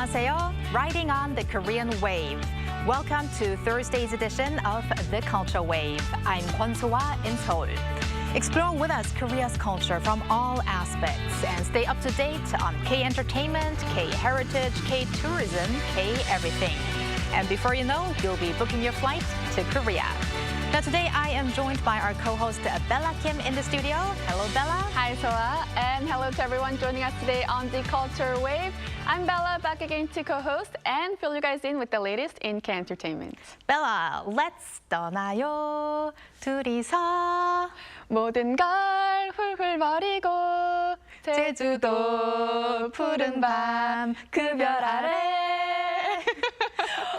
안녕하세요. Riding on the Korean wave. Welcome to Thursday's edition of The Culture Wave. I'm Kwon So-hwa in Seoul. Explore with us Korea's culture from all aspects and stay up to date on K-entertainment, K-heritage, K-tourism, K-everything. And before you know, you'll be booking your flight to Korea. Now today I am joined by our co-host Bella Kim in the studio. Hello Bella. Hi So-hwa, and hello to everyone joining us today on The Culture Wave. I'm Bella, back again to co-host and fill you guys in with the latest in K-entertainment. Bella, let's 떠나요 둘이서 모든 걸 훌훌 버리고 제주도 푸른 밤 그 별 아래.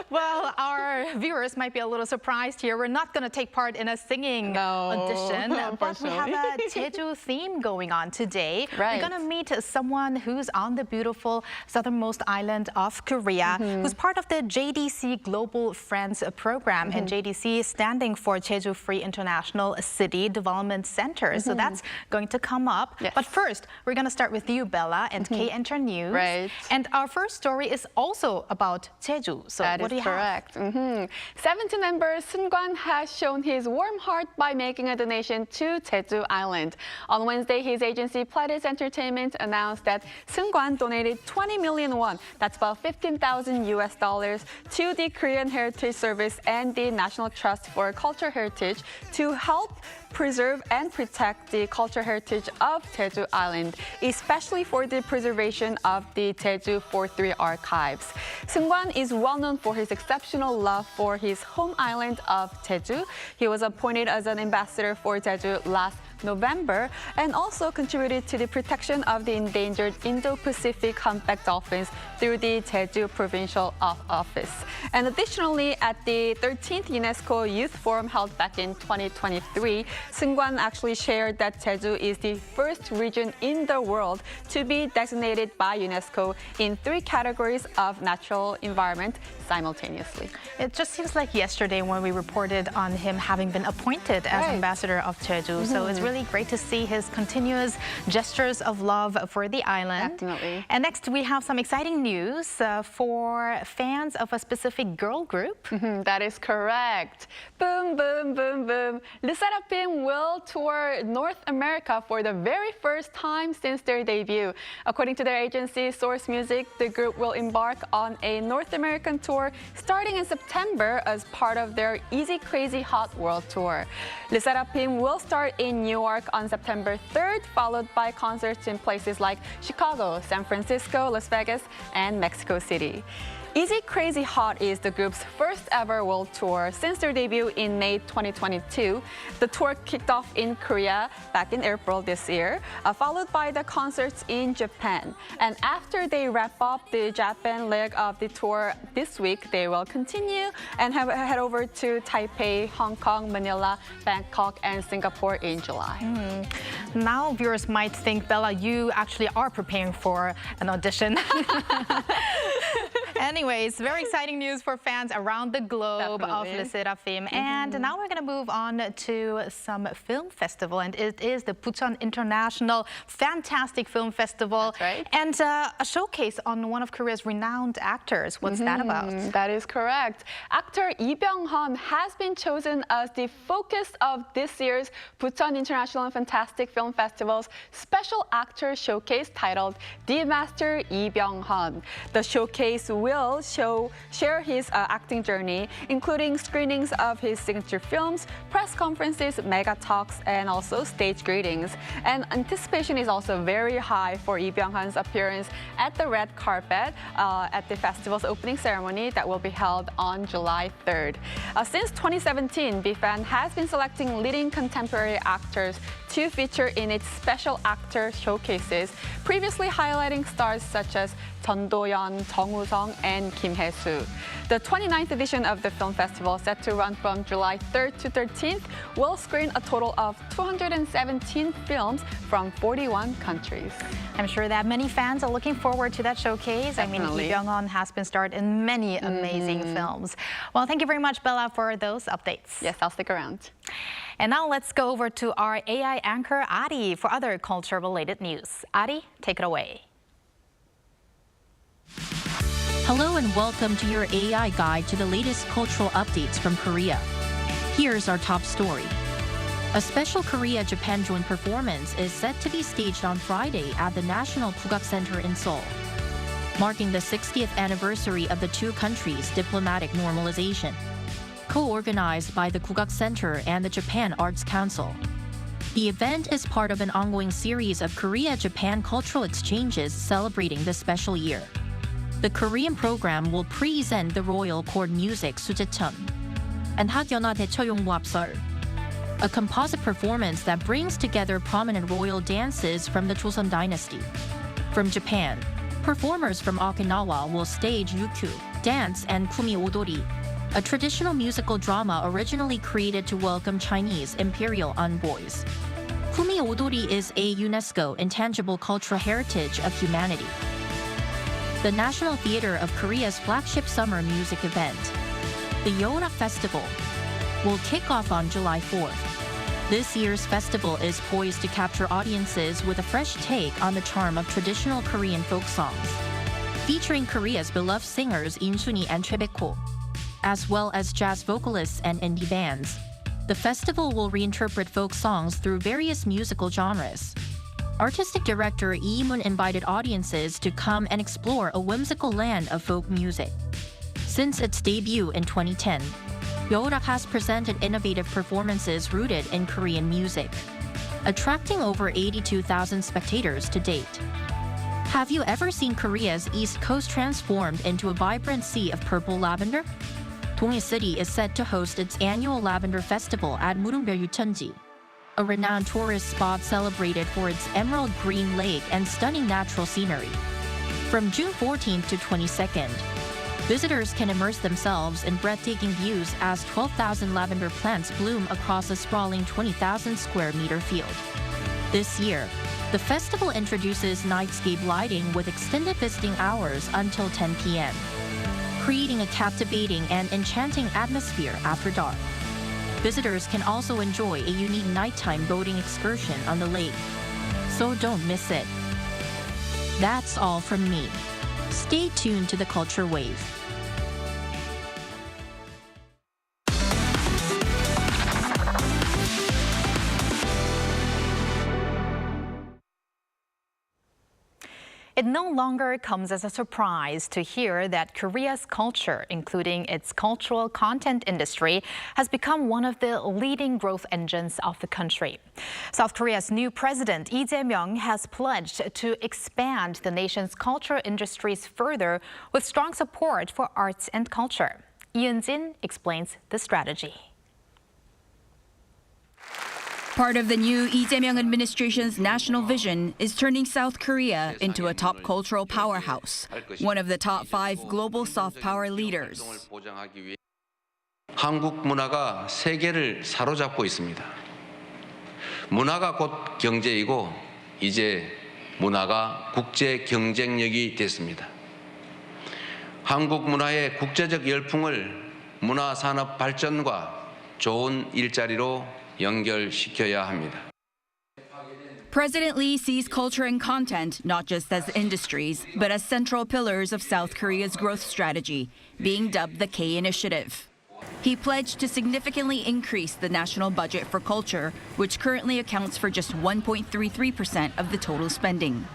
Well, our viewers might be a little surprised here. We're not going to take part in a singing audition, but we have a Jeju theme going on today. Right. We're going to meet someone who's on the beautiful southernmost island of Korea, who's part of the JDC Global Friends program, and JDC is standing for Jeju Free International City Development Center. So that's going to come up. Yes. But first, we're going to start with you, Bella, and K-Enter News. Right. And our first story is also about Jeju. So That what do is you correct. 17 member Seung-kwan has shown his warm heart by making a donation to Jeju Island. On Wednesday, his agency Pledis Entertainment announced that Seung-kwan donated 20 million won, that's about 15,000 US dollars, to the Korean Heritage Service and the National Trust for Cultural Heritage to help preserve and protect the cultural heritage of Jeju Island, especially for the preservation of the Jeju 4-3 archives. Seung-kwan is well known for his exceptional love for his home island of Jeju. He was appointed as an ambassador for Jeju last November and also contributed to the protection of the endangered Indo-Pacific humpback dolphins through the Jeju Provincial Office. And additionally, at the 13th UNESCO Youth Forum held back in 2023, Seung-kwan actually shared that Jeju is the first region in the world to be designated by UNESCO in 3 categories of natural environment simultaneously. It just seems like yesterday when we reported on him having been appointed as ambassador of Jeju. So it's really great to see his continuous gestures of love for the island. Definitely. And next we have some exciting news for fans of a specific girl group. That is correct. Boom, boom, boom, boom. Le Sserafim will tour North America for the very first time since their debut. According to their agency, Source Music, the group will embark on a North American tour starting in September as part of their Easy Crazy Hot World Tour. Le Sserafim will start in New York on September 3rd, followed by concerts in places like Chicago, San Francisco, Las Vegas, and Mexico City. Easy Crazy Hot is the group's first ever world tour since their debut in May 2022. The tour kicked off in Korea back in April this year, followed by the concerts in Japan. And after they wrap up the Japan leg of the tour this week, they will continue and head over to Taipei, Hong Kong, Manila, Bangkok, and Singapore in July. Now viewers might think, Bella, you actually are preparing for an audition. Anyways, very exciting news for fans around the globe of Le Sserafim. And now we're going to move on to some film festival. And it is the Busan International Fantastic Film Festival. That's right. And a showcase on one of Korea's renowned actors. What's that about? That is correct. Actor Lee Byung-hun has been chosen as the focus of this year's Busan International Fantastic Film Festival's special actor showcase titled The Master Lee Byung-hun. The showcase will share his acting journey, including screenings of his signature films, press conferences, mega talks, and also stage greetings. And anticipation is also very high for Lee Byung-hun's appearance at the red carpet at the festival's opening ceremony that will be held on July 3rd. Since 2017, BFAN has been selecting leading contemporary actors to feature in its special actor showcases, previously highlighting stars such as Jeon Do-yeon, Jung Woo-sung, and Kim Hae-soo. The 29th edition of the film festival, set to run from July 3rd to 13th, will screen a total of 217 films from 41 countries. I'm sure that many fans are looking forward to that showcase. Definitely. I mean, Lee Byung-hun has been starred in many amazing films. Well, thank you very much, Bella, for those updates. Yes, I'll stick around. And now let's go over to our AI anchor, Ari, for other culture-related news. Ari, take it away. Hello and welcome to your AI guide to the latest cultural updates from Korea. Here's our top story. A special Korea-Japan joint performance is set to be staged on Friday at the National Kugak Center in Seoul, marking the 60th anniversary of the two countries' diplomatic normalization. Co-organized by the Kugak Center and the Japan Arts Council. The event is part of an ongoing series of Korea-Japan cultural exchanges celebrating the special year. The Korean program will present the Royal Court Music 수제천 and 학연화 대처용무 합설, a composite performance that brings together prominent royal dances from the Joseon dynasty. From Japan, performers from Okinawa will stage yuku, dance, and kumi odori, a traditional musical drama originally created to welcome Chinese imperial envoys. Kumi odori is a UNESCO intangible cultural heritage of humanity. The National Theatre of Korea's flagship summer music event, the Jeju Festival, will kick off on July 4th. This year's festival is poised to capture audiences with a fresh take on the charm of traditional Korean folk songs, featuring Korea's beloved singers In Suni and Choi Baek-ho, as well as jazz vocalists and indie bands. The festival will reinterpret folk songs through various musical genres. Artistic director Lee Moon invited audiences to come and explore a whimsical land of folk music. Since its debut in 2010, Jeju has presented innovative performances rooted in Korean music, attracting over 82,000 spectators to date. Have you ever seen Korea's East Coast transformed into a vibrant sea of purple lavender? Donghae City is set to host its annual Lavender Festival at Murungbeol Yucheonji, a renowned tourist spot celebrated for its emerald green lake and stunning natural scenery. From June 14th to 22nd, visitors can immerse themselves in breathtaking views as 12,000 lavender plants bloom across a sprawling 20,000 square meter field. This year, the festival introduces nightscape lighting with extended visiting hours until 10 p.m., creating a captivating and enchanting atmosphere after dark. Visitors can also enjoy a unique nighttime boating excursion on the lake, so don't miss it. That's all from me. Stay tuned to the Culture Wave. It no longer comes as a surprise to hear that Korea's culture, including its cultural content industry, has become one of the leading growth engines of the country. South Korea's new president, Lee Jae-myung, has pledged to expand the nation's culture industries further with strong support for arts and culture. Lee Eun-jin explains the strategy. Part of the new Lee Jae-myung administration's national vision is turning South Korea into a top cultural powerhouse, one of the top 5 global soft power leaders. 한국 문화가 세계를 사로잡고 있습니다. 문화가 곧 경제이고 이제 문화가 국제 경쟁력이 됐습니다. 한국 문화의 국제적 열풍을 문화 산업 발전과 좋은 일자리로 연결시켜야 합니다. President Lee sees culture and content not just as industries, but as central pillars of South Korea's growth strategy, being dubbed the K Initiative. He pledged to significantly increase the national budget for culture, which currently accounts for just 1.33% of the total spending.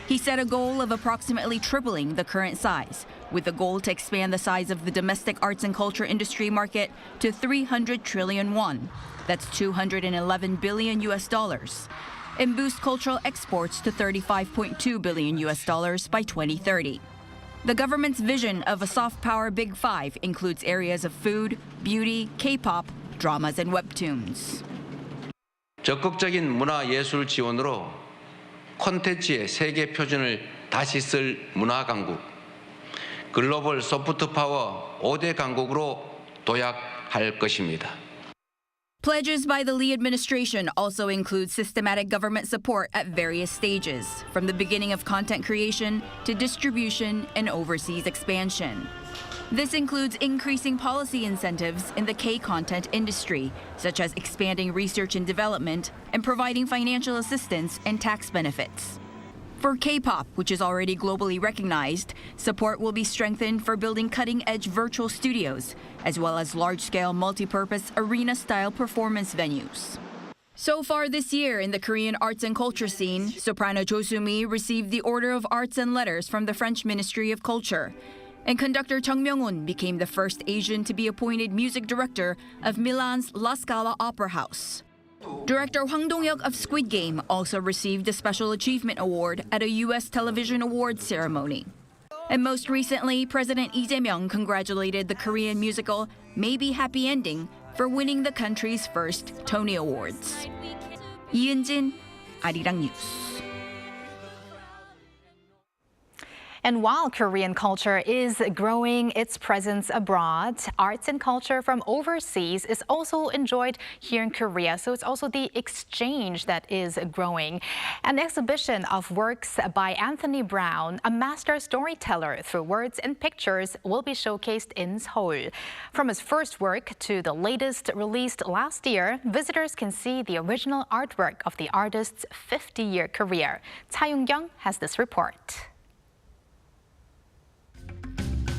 He set a goal of approximately tripling the current size, with a goal to expand the size of the domestic arts and culture industry market to 300 trillion won. That's $211 billion, and boost cultural exports to $35.2 billion by 2030. The government's vision of a soft power Big Five includes areas of food, beauty, K-pop, dramas, and webtoons. 적극적인 문화예술 지원으로 콘텐츠의 세계 표준을 다시 쓸 문화 강국, 글로벌 소프트 파워 5대 강국으로 도약할 것입니다. Pledges by the Lee administration also include systematic government support at various stages, from the beginning of content creation to distribution and overseas expansion. This includes increasing policy incentives in the K-content industry, such as expanding research and development and providing financial assistance and tax benefits. For K-pop, which is already globally recognized, support will be strengthened for building cutting-edge virtual studios, as well as large-scale multi-purpose arena-style performance venues. So far this year in the Korean arts and culture scene, soprano Jo Soo-mi received the Order of Arts and Letters from the French Ministry of Culture, and conductor Chung Myung-un became the first Asian to be appointed music director of Milan's La Scala Opera House. Director Hwang Dong-hyuk of Squid Game also received a Special Achievement Award at a U.S. television awards ceremony. And most recently, President Lee Jae-myung congratulated the Korean musical Maybe Happy Ending for winning the country's first Tony Awards. 이은진, Arirang News. And while Korean culture is growing its presence abroad, arts and culture from overseas is also enjoyed here in Korea. So it's also the exchange that is growing. An exhibition of works by Anthony Browne, a master storyteller through words and pictures, will be showcased in Seoul. From his first work to the latest released last year, visitors can see the original artwork of the artist's 50-year career. Cha Young-kyung has this report.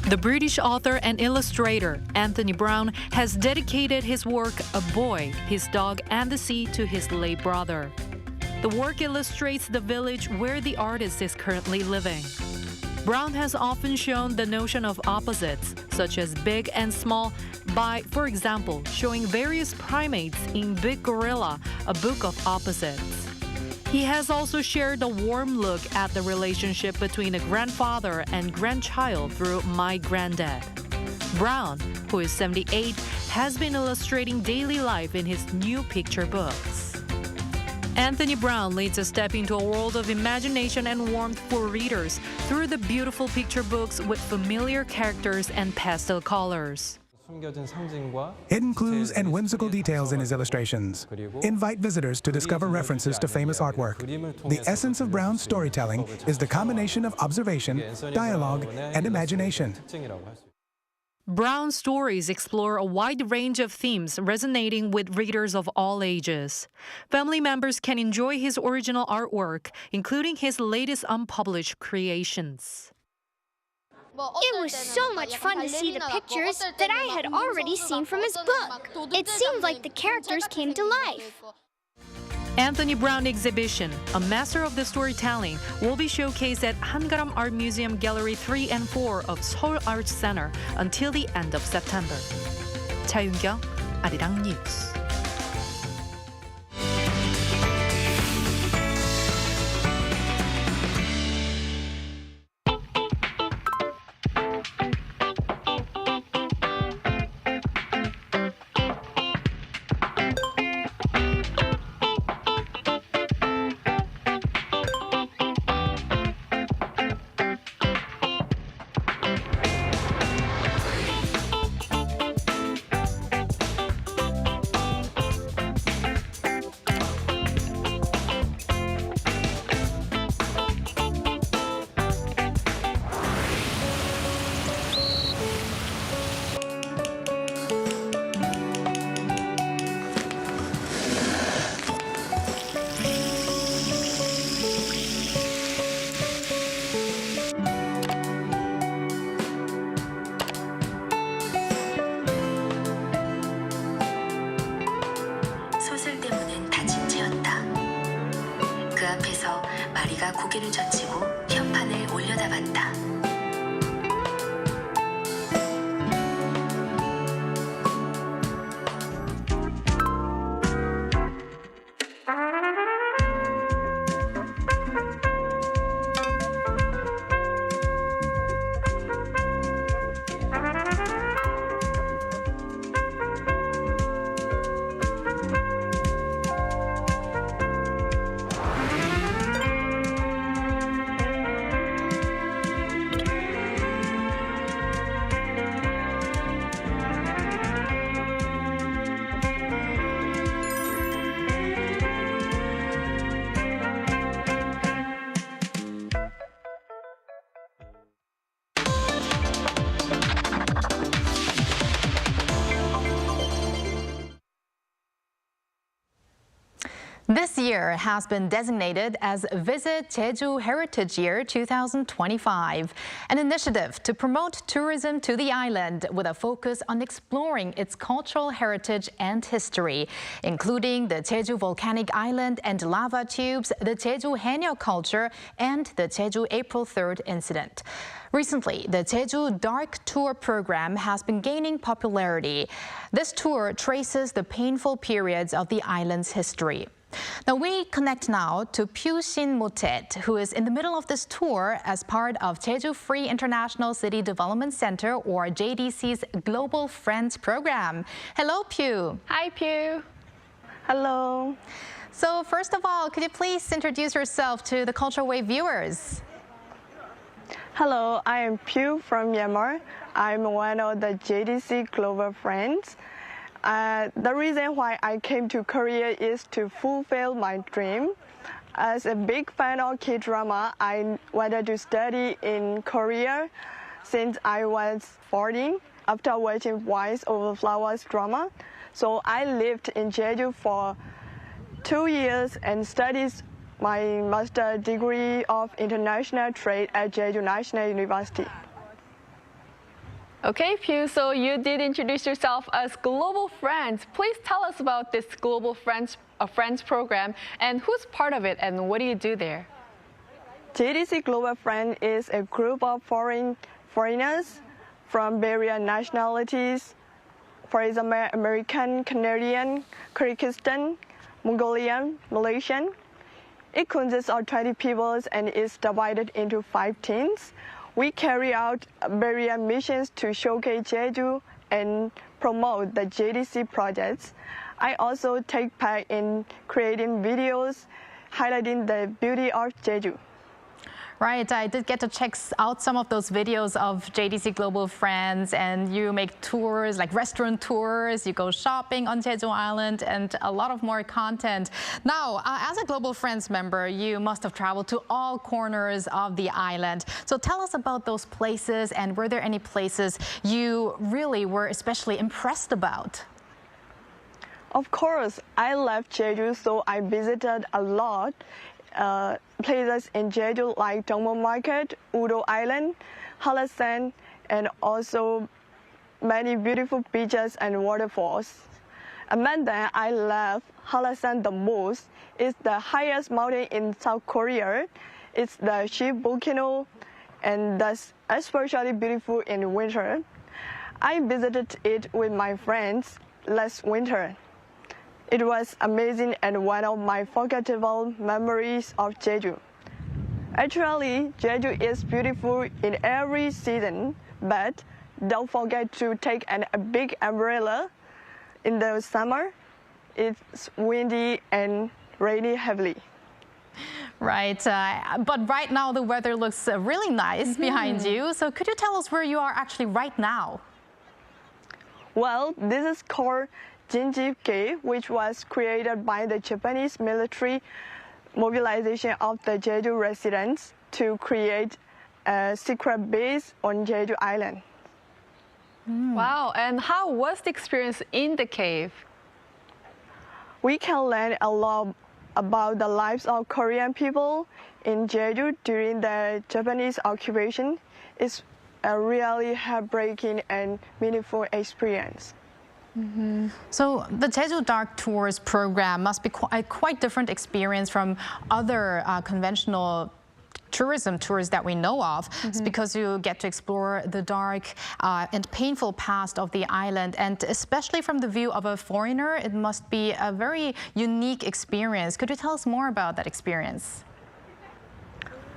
The British author and illustrator Anthony Browne has dedicated his work A Boy, His Dog and the Sea to his late brother. The work illustrates the village where the artist is currently living. Browne has often shown the notion of opposites, such as big and small, by, for example, showing various primates in Big Gorilla, a book of opposites. He has also shared a warm look at the relationship between a grandfather and grandchild through My Granddad. Browne, who is 78, has been illustrating daily life in his new picture books. Anthony Browne leads a step into a world of imagination and warmth for readers through the beautiful picture books with familiar characters and pastel colors. Hidden clues and whimsical details in his illustrations invite visitors to discover references to famous artwork. The essence of Browne's storytelling is the combination of observation, dialogue, and imagination. Browne's stories explore a wide range of themes resonating with readers of all ages. Family members can enjoy his original artwork, including his latest unpublished creations. It was so much fun to see the pictures that I had already seen from his book. It seemed like the characters came to life. Anthony Browne exhibition, A Master of the Storytelling, will be showcased at Hangaram Art Museum Gallery 3 and 4 of Seoul Arts Center until the end of September. Cha Young-kyung, Arirang News. 그 앞에서 마리가 고개를 젖히고 현판을 올려다봤다. This year has been designated as Visit Jeju Heritage Year 2025, an initiative to promote tourism to the island with a focus on exploring its cultural heritage and history, including the Jeju volcanic island and lava tubes, the Jeju Haenyeo culture, and the Jeju April 3rd incident. Recently, the Jeju Dark Tour program has been gaining popularity. This tour traces the painful periods of the island's history. Now we connect now to Pyu Shin Motet, who is in the middle of this tour as part of Jeju Free International City Development Center, or JDC's Global Friends program. Hello, Pyu. Hi, Pyu. Hello. So first of all, could you please introduce yourself to the Culture Wave viewers? Hello, I am Pyu from Myanmar. I'm one of the JDC Global Friends. The reason why I came to Korea is to fulfill my dream. As a big fan of K-drama, I wanted to study in Korea since I was 14 after watching Wise Over Flowers drama. So I lived in Jeju for 2 years and studied my master's degree of international trade at Jeju National University. Okay, Pyu, so you did introduce yourself as Global Friends. Please tell us about this Global Friends program and who's part of it and what do you do there? JDC Global Friends is a group of foreigners from various nationalities, for example, American, Canadian, Kyrgyzstan, Mongolian, Malaysian. It consists of 20 people and is divided into 5 teams. We carry out various missions to showcase Jeju and promote the JDC projects. I also take part in creating videos highlighting the beauty of Jeju. Right, I did get to check out some of those videos of JDC Global Friends, and you make tours, like restaurant tours, you go shopping on Jeju Island, and a lot of more content. Now, as a Global Friends member, you must have traveled to all corners of the island. So tell us about those places, and were there any places you really were especially impressed about? Of course, I love Jeju, so I visited a lot. Places in Jeju like Dongmon Market, Udo Island, Halasan, and also many beautiful beaches and waterfalls. Among them, I love Halasan the most. It's the highest mountain in South Korea. It's the Ship volcano, and that's especially beautiful in winter. I visited it with my friends last winter. It was amazing and one of my unforgettable memories of Jeju. Actually, Jeju is beautiful in every season, but don't forget to take a big umbrella. In the summer, it's windy and rainy heavily. Right, but right now the weather looks really nice behind you. So could you tell us where you are actually right now? Well, this is called Jinji Cave, which was created by the Japanese military mobilization of the Jeju residents to create a secret base on Jeju Island. Wow, and how was the experience in the cave? We can learn a lot about the lives of Korean people in Jeju during the Japanese occupation. It's a really heartbreaking and meaningful experience. So the Jeju Dark Tours program must be a quite different experience from other conventional tourism tours that we know of. It's because you get to explore the dark and painful past of the island, and especially from the view of a foreigner, it must be a very unique experience. Could you tell us more about that experience?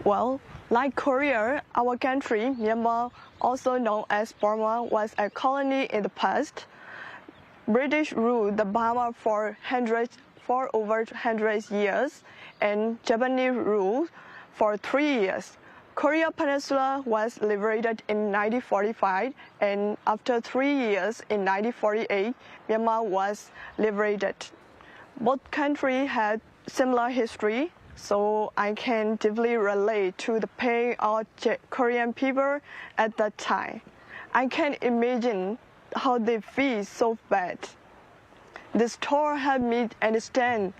Well, like Korea, our country, Myanmar, also known as Burma, was a colony in the past. British ruled the Burma for over 100 years, and Japanese ruled for 3 years. Korea Peninsula was liberated in 1945, and after 3 years in 1948, Myanmar was liberated. Both countries had similar history, so I can deeply relate to the pain of Korean people at that time. I can imagine how they feel so bad. This tour helped me understand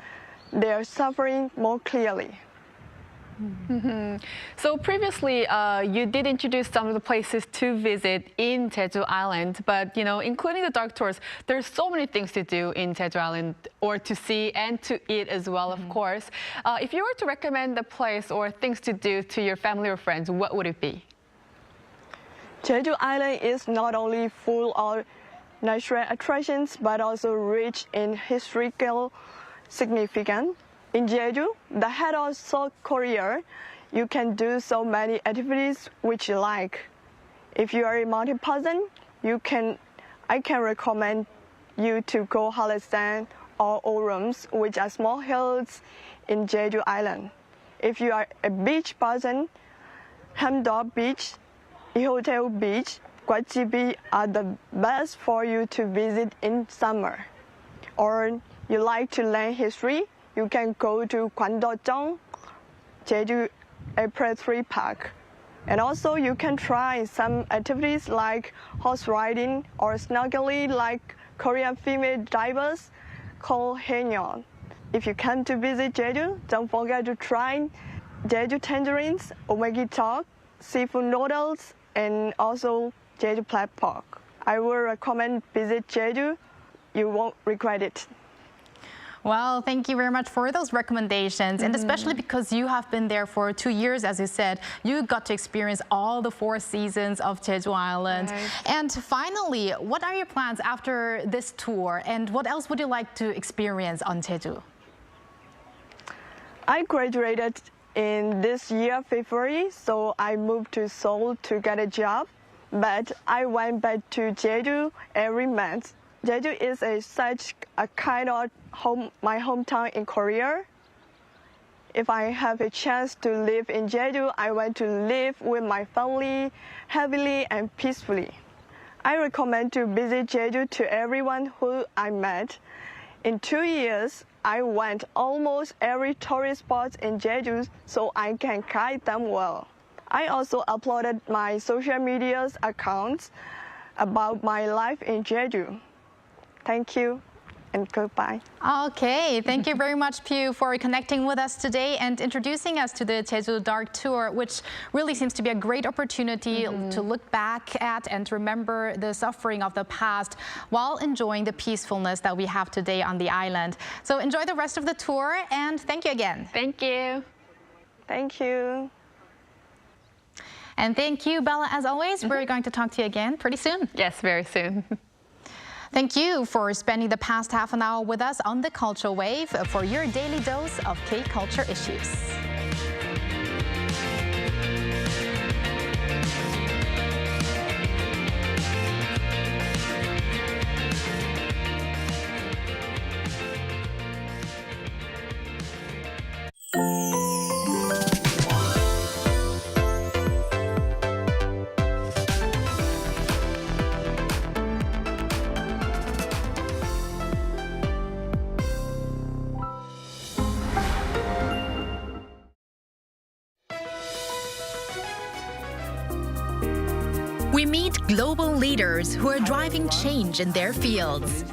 their suffering more clearly. So previously, you did introduce some of the places to visit in Jeju Island, but including the dark tours, there's so many things to do in Jeju Island, or to see and to eat as well, of course. If you were to recommend a place or things to do to your family or friends, what would it be? Jeju Island is not only full of natural attractions, but also rich in historical significance. In Jeju, the head of South Korea, you can do so many activities which you like. If you are a mountain person, I can recommend you to go Halasan or Orums, which are small hills in Jeju Island. If you are a beach person, Hamdok Beach, Hotel Beach, Gwaji Beach are the best for you to visit in summer. Or you like to learn history, you can go to Kwangdojong, Jeju April 3 Park. And also you can try some activities like horse riding or snorkeling like Korean female divers called Haenyeon. If you come to visit Jeju, don't forget to try Jeju tangerines, omagi tteok, seafood noodles, and also Jeju black pork. I would recommend visit Jeju. You won't regret it. Well, thank you very much for those recommendations. And especially because you have been there for 2 years, as you said, you got to experience all the 4 seasons of Jeju Island. Right. And finally, what are your plans after this tour? And what else would you like to experience on Jeju? I graduated in this year, February, so I moved to Seoul to get a job. But I went back to Jeju every month. Jeju is such a kind of my hometown in Korea. If I have a chance to live in Jeju, I want to live with my family happily and peacefully. I recommend to visit Jeju to everyone who I met. In 2 years, I went almost every tourist spot in Jeju so I can guide them well. I also uploaded my social media accounts about my life in Jeju. Thank you and goodbye. Okay, thank you very much, Pugh, for connecting with us today and introducing us to the Jeju Dark Tour, which really seems to be a great opportunity to look back at and to remember the suffering of the past while enjoying the peacefulness that we have today on the island. So enjoy the rest of the tour and thank you again. Thank you. Thank you. And thank you, Bella, as always. We're going to talk to you again pretty soon. Yes, very soon. Thank you for spending the past half an hour with us on the Culture Wave for your daily dose of K-culture issues. We meet global leaders who are driving change in their fields.